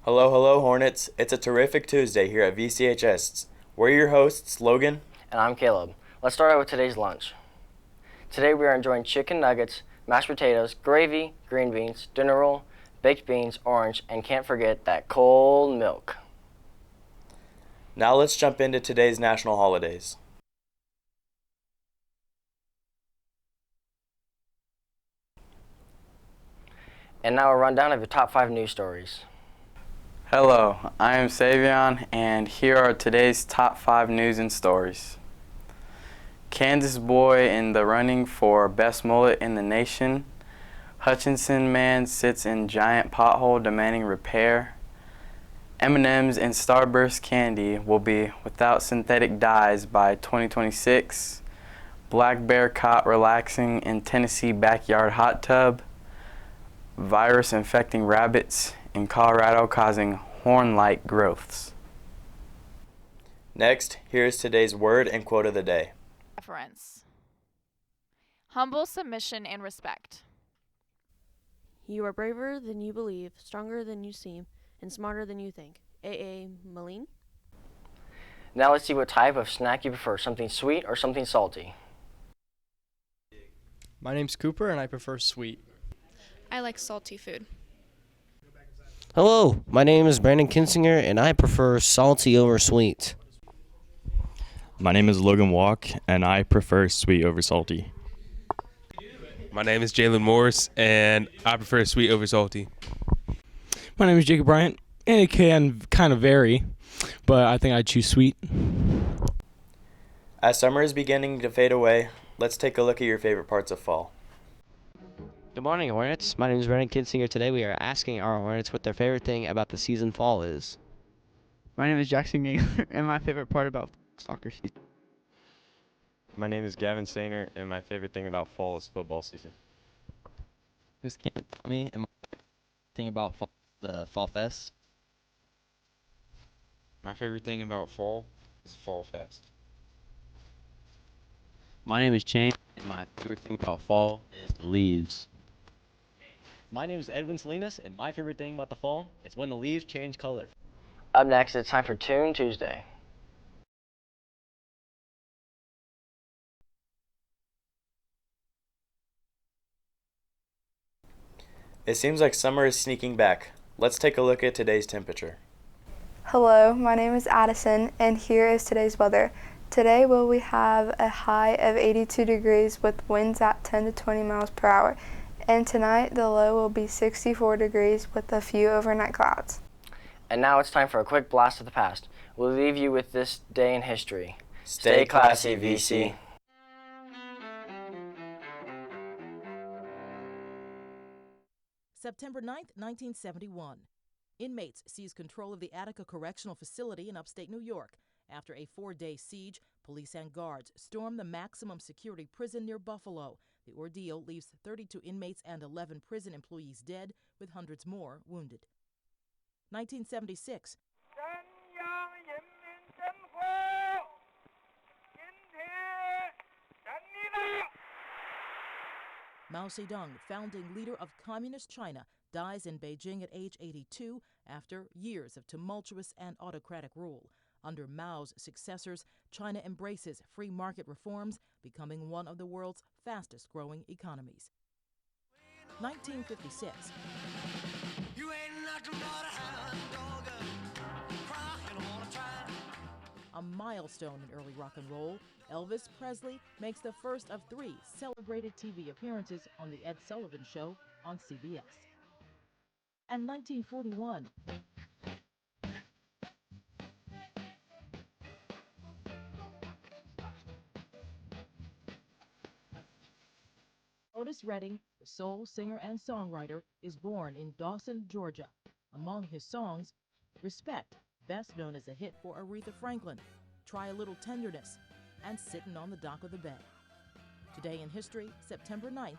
Hello, hello, Hornets. It's a terrific Tuesday here at VCHS. We're your hosts, Logan. And I'm Caleb. Let's start out with today's lunch. Today we are enjoying chicken nuggets, mashed potatoes, gravy, green beans, dinner roll, baked beans, orange, and can't forget that cold milk. Now let's jump into today's national holidays. And now a rundown of your top 5 news stories. Hello, I am Savion, and here are today's top 5 news and stories. Kansas boy in the running for best mullet in the nation. Hutchison man sits in giant pothole demanding repair. M&Ms and Starburst candy will be without synthetic dyes by 2026. Black bear caught relaxing in Tennessee backyard hot tub. Virus infecting rabbits in Colorado causing horn-like growths. Next, here's today's word and quote of the day. Reference. Humble submission and respect. You are braver than you believe, stronger than you seem, and smarter than you think. A.A. Milne. Now let's see what type of snack you prefer, something sweet or something salty. My name's Cooper and I prefer sweet. I like salty food. Hello, my name is Brandon Kinsinger, and I prefer salty over sweet. My name is Logan Walk, and I prefer sweet over salty. My name is Jalen Morris, and I prefer sweet over salty. My name is Jacob Bryant, and it can kind of vary, but I think I'd choose sweet. As summer is beginning to fade away, let's take a look at your favorite parts of fall. Good morning, Hornets. My name is Brandon Kinsinger. Today we are asking our Hornets what their favorite thing about the season fall is. My name is Jackson Ginger, and my favorite part about soccer season. My name is Gavin Sainer, and my favorite thing about fall is football season. Who's can't tell me and my thing about the Fall Fest? My favorite thing about fall is Fall Fest. My name is Shane, and my favorite thing about fall is the leaves. My name is Edwin Salinas, and my favorite thing about the fall is when the leaves change color. Up next, it's time for Tune Tuesday. It seems like summer is sneaking back. Let's take a look at today's temperature. Hello, my name is Addison, and here is today's weather. Today we have a high of 82 degrees with winds at 10 to 20 miles per hour. And tonight the low will be 64 degrees with a few overnight clouds. And now it's time for a quick blast of the past. We'll leave you with this day in history. Stay classy, VC. September 9th, 1971. Inmates seize control of the Attica Correctional Facility in upstate New York. After a 4-day siege, police and guards storm the maximum security prison near Buffalo. The ordeal leaves 32 inmates and 11 prison employees dead, with hundreds more wounded. 1976. Mao Zedong, founding leader of Communist China, dies in Beijing at age 82 after years of tumultuous and autocratic rule. Under Mao's successors, China embraces free market reforms, becoming one of the world's fastest-growing economies. 1956. A milestone in early rock and roll, Elvis Presley makes the first of 3 celebrated TV appearances on The Ed Sullivan Show on CBS. And 1941. Otis Redding, the soul singer and songwriter, is born in Dawson, Georgia. Among his songs, Respect, best known as a hit for Aretha Franklin, Try a Little Tenderness, and Sittin' on the Dock of the Bay. Today in history, September 9th,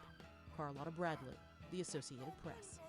Carlotta Bradley, The Associated Press.